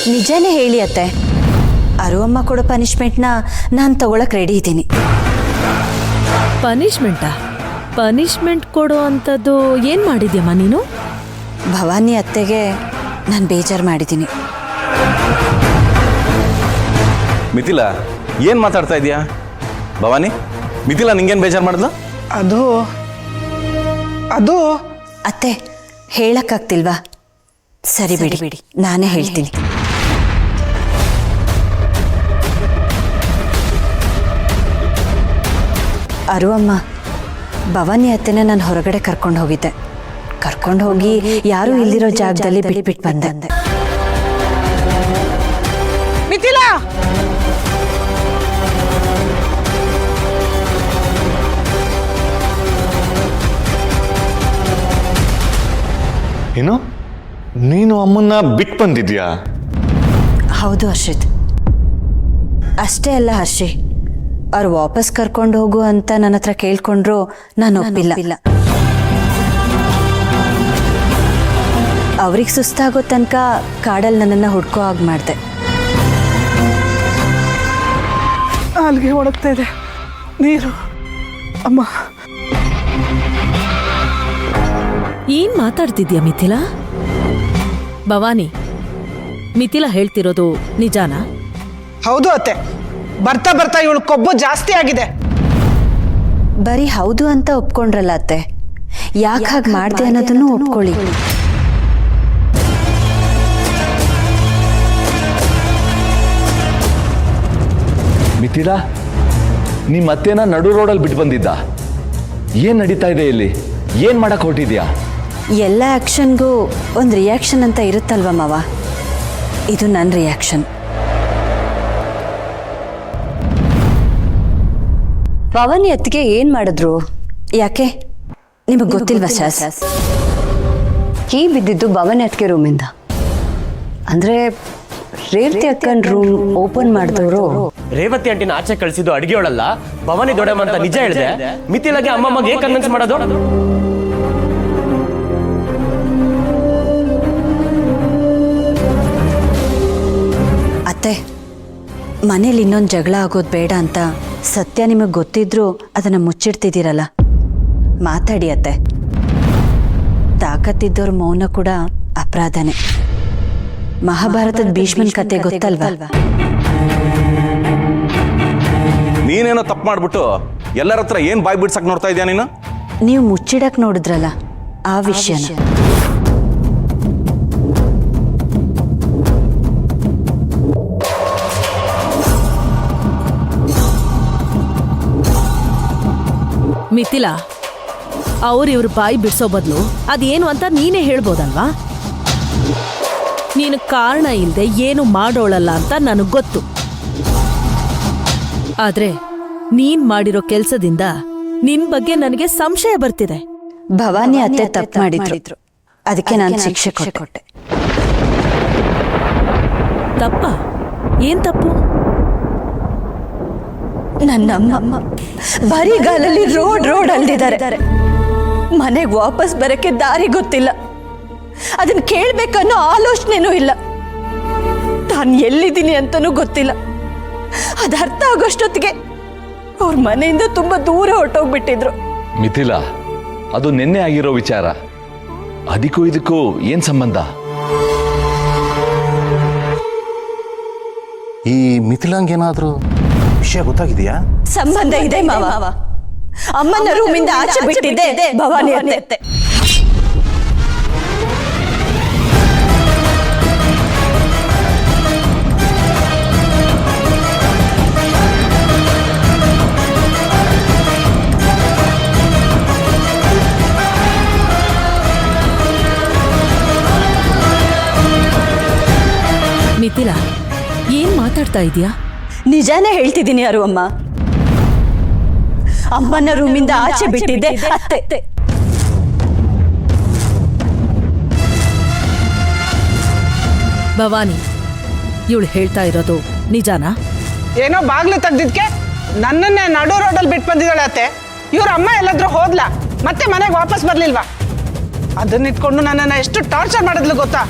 ನಿಜಾನೇ ಹೇಳಿ ಅತ್ತೆ, ಅರುವಮ್ಮ ಕೊಡೋ ಪನಿಷ್ಮೆಂಟ್ನ ನಾನು ತಗೊಳಕ್ ರೆಡಿ ಇದ್ದೀನಿ. ಪನಿಷ್ಮೆಂಟ್ ಕೊಡೋ ಅಂಥದ್ದು ಏನು ಮಾಡಿದ್ಯಮ್ಮ ನೀನು? ಭವಾನಿ ಅತ್ತೆಗೆ ನಾನು ಬೇಜಾರು ಮಾಡಿದ್ದೀನಿ. ಮಿಥಿಲಾ, ಏನು ಮಾತಾಡ್ತಾ ಇದೀಯಾ? ಭವಾನಿ, ಮಿಥಿಲಾ ನಿಂಗೇನು ಬೇಜಾರು ಮಾಡಿದ್ಲು? ಅದು ಅತ್ತೆ ಹೇಳಕ್ಕಾಗ್ತಿಲ್ವಾ? ಸರಿ ಬಿಡಿ, ನಾನೇ ಹೇಳ್ತೀನಿ. ಅರುವಮ್ಮ, ಭವಾನಿ ಅತ್ತೆನ ನಾನು ಹೊರಗಡೆ ಕರ್ಕೊಂಡು ಹೋಗಿ ಯಾರೂ ಇಲ್ಲಿರೋ ಜಾಗದಲ್ಲಿ ಬಿಟ್ಬಿಟ್ಟು ಬಂದೆ. ಮಿಥಿಲಾ, ಏನು ನೀನು ಅಮ್ಮನ್ನ ಬಿಟ್ಟು ಬಂದಿದ್ಯಾ? ಹೌದು ಹರ್ಷಿತ್. ಅಷ್ಟೇ ಅಲ್ಲ ಹರ್ಷಿ, ಅವ್ರು ವಾಪಸ್ ಕರ್ಕೊಂಡು ಹೋಗು ಅಂತ ನನ್ನ ಹತ್ರ ಕೇಳ್ಕೊಂಡ್ರು ನಾನು ಒಪ್ಪಿಲ್ಲ. ಅವ್ರಿಗೆ ಸುಸ್ತಾಗೋ ತನಕ ಕಾಡಲ್ಲಿ ನನ್ನನ್ನು ಹುಡ್ಕೋ ಹಾಗೆ ಮಾಡಿದೆ. ನಾಲ್ಗೆ ಒಣಗ್ತಾ ಇದೆ, ನೀರು. ಅಮ್ಮ, ಏನ್ ಮಾತಾಡ್ತಿದ್ಯಾ ಮಿಥಿಲಾ? ಭವಾನಿ, ಮಿಥಿಲಾ ಹೇಳ್ತಿರೋದು ನಿಜಾನಾ? ಹೌದು ಅತ್ತೆ, ಬರ್ತಾ ಬರ್ತಾ ಇವಳು ಕೊಬ್ಬು ಜಾಸ್ತಿ ಆಗಿದೆ. ಬರೀ ಹೌದು ಅಂತ ಒಪ್ಕೊಂಡ್ರಲ್ಲ ಅತ್ತೆ, ಯಾಕೆ ಹಾಗೆ ಮಾಡ್ದೆ ಅನ್ನೋದನ್ನು ಒಪ್ಕೊಳ್ಳಿ. ಮಿಥಿಲಾ, ನಿಮ್ಮ ಅತ್ತೆನ ನಡು ರೋಡಲ್ಲಿ ಬಿಟ್ಟು ಬಂದಿದ್ದ? ಏನ್ ನಡೀತಾ ಇದೆ ಇಲ್ಲಿ? ಏನ್ ಮಾಡಕ್ ಹೊರಟಿದ್ಯಾ? ಎಲ್ಲ ಆ್ಯಕ್ಷನ್ಗೂ ಒಂದು ರಿಯಾಕ್ಷನ್ ಅಂತ ಇರುತ್ತಲ್ವ ಮಾವ, ಇದು ನನ್ನ ರಿಯಾಕ್ಷನ್. ಭವಾನಿ ಅತ್ತಿಗೆ ಏನ್ ಮಾಡಿದ್ರು? ಯಾಕೆ ನಿಮಗೆ ಗೊತ್ತಿಲ್ವಾ ಸಾಸ್? ಕೀ ಬಿದ್ದಿದ್ದು ಭವಾನಿ ಅತ್ತಿಗೆ ರೂಮಿಂದ. ಅಂದ್ರೆ ರೇವತಿ ಅಕ್ಕನ ರೂಮ್ ಓಪನ್ ಮಾಡಿದವರು ರೇವತಿ ಆಂಟಿನ ಆಚೆ ಕಳಿಸಿದ್ದು ಅಡಿಗೆಯೊಳಲ್ಲ, ಭವಾನಿ ದೊಡ್ಡಮ್ಮ ಅಂತ ನಿಜ ಹೇಳಿದೆ. ಮಿಥಿಲಾಗೆ ಅಮ್ಮಮ್ಮಗೆ ಹೇಗೆ ಕನ್ವಿನ್ಸ್ ಮಾಡೋದು? ಅತ್ತೆ, ಮನೇಲಿ ಇನ್ನೊಂದು ಜಗಳ ಆಗೋದು ಬೇಡ ಅಂತ ಸತ್ಯ ನಿಮಗೆ ಗೊತ್ತಿದ್ರೂ ಅದನ್ನು ಮುಚ್ಚಿಡ್ತಿದ್ದೀರಲ್ಲ. ಮಾತಾಡಿ ಅತ್ತೆ. ತಾಕತ್ತಿದ್ದವ್ರ ಮೌನ ಕೂಡ ಅಪರಾಧನೇ. ಮಹಾಭಾರತದ ಭೀಷ್ಮನ್ ಕತೆ ಗೊತ್ತಲ್ವಾ? ನೀನೇನೋ ತಪ್ಪು ಮಾಡ್ಬಿಟ್ಟು ಎಲ್ಲರ ಹತ್ರ ಏನು ಬಾಯ್ ಬಿಡ್ಸಕ್ ನೋಡ್ತಾ ಇದೀಯ ನೀನು? ನೀವು ಮುಚ್ಚಿಡಕ್ ನೋಡಿದ್ರಲ್ಲ ಆ ವಿಷಯನ. ಮಿಥಿಲಾ, ಇವ್ರ ಬಾಯಿ ಬಿಡಿಸೋ ಬದಲು ಅದೇನು ಅಂತ ನೀನೇ ಹೇಳ್ಬೋದಲ್ವಾ? ನೀನು ಕಾರಣ ಇಲ್ಲದೆ ಏನು ಮಾಡೋಳಲ್ಲ ಅಂತ ನನಗೆ ಗೊತ್ತು. ಆದ್ರೆ ನೀನ್ ಮಾಡಿರೋ ಕೆಲ್ಸದಿಂದ ನಿನ್ ಬಗ್ಗೆ ನನಗೆ ಸಂಶಯ ಬರ್ತಿದೆ. ಭವಾನಿ ಅತ್ತೆ ತಪ್ಪು ಮಾಡಿದ್ರು, ಅದಕ್ಕೆ ನಾನು ಶಿಕ್ಷೆ ಕೊಟ್ಟೆ. ತಪ್ಪ? ಏನ್ ತಪ್ಪು? ನನ್ನಮ್ಮ ಬರಿಗಾಲಲ್ಲಿ ರೋಡ್ ಅಲ್ದಿದ್ದಾರೆ. ಮನೆಗೆ ವಾಪಸ್ ಬರಕ್ಕೆ ದಾರಿ ಗೊತ್ತಿಲ್ಲ. ಅದನ್ನ ಕೇಳ್ಬೇಕನ್ನೋ ಆಲೋಚನೆನೂ ಇಲ್ಲ. ತಾನು ಎಲ್ಲಿದ್ದೀನಿ ಅಂತನೂ ಗೊತ್ತಿಲ್ಲ. ಅದು ಅರ್ಥ ಆಗೋಷ್ಟೊತ್ತಿಗೆ ಅವ್ರ ಮನೆಯಿಂದ ತುಂಬಾ ದೂರ ಹೊರಟೋಗ್ಬಿಟ್ಟಿದ್ರು. ಮಿಥಿಲಾ, ಅದು ನಿನ್ನೆ ಆಗಿರೋ ವಿಚಾರ. ಅದಕ್ಕೂ ಇದಕ್ಕೂ ಏನ್ ಸಂಬಂಧ? ಈ ಮಿಥಿಲಾಂಗೇನಾದ್ರೂ ವಿಷಯ ಗೊತ್ತಾಗಿದೆಯಾ? ಸಂಬಂಧ ಇದೆ ಮಾವ. ಅಮ್ಮನ ರೂಮಿಂದ ಆಚೆ ಬಿಟ್ಟಿದ್ದೆ ಭವಾನಿ ಅತ್ತೆ. ಮಿಥಿಲಾ, ಏನ್ ಮಾತಾಡ್ತಾ ಇದೀಯಾ? ನಿಜಾನೇ ಹೇಳ್ತಿದ್ದೀನಿ ಅರುವಮ್ಮ. ಅಮ್ಮನ ರೂಮಿಂದ ಆಚೆ ಬಿಟ್ಟಿದ್ದೆ ಅತ್ತೆ. ಭವಾನಿ, ಇವಳು ಹೇಳ್ತಾ ಇರೋದು ನಿಜಾನಾ? ಏನೋ ಬಾಗ್ಲು ತೆಗ್ದಿದ್ಕೆ ನನ್ನನ್ನೇ ನಡು ರೋಡಲ್ಲಿ ಬಿಟ್ಟು ಬಂದಿದ್ದಾಳೆ ಅತ್ತೆ. ಇವ್ರ ಅಮ್ಮ ಎಲ್ಲಾದ್ರೂ ಹೋದ್ಲಾ? ಮತ್ತೆ ಮನೆಗೆ ವಾಪಸ್ ಬರ್ಲಿಲ್ವಾ? ಅದನ್ನ ಇಟ್ಕೊಂಡು ನನ್ನನ್ನ ಎಷ್ಟು ಟಾರ್ಚರ್ ಮಾಡಿದ್ಲು ಗೊತ್ತಾ?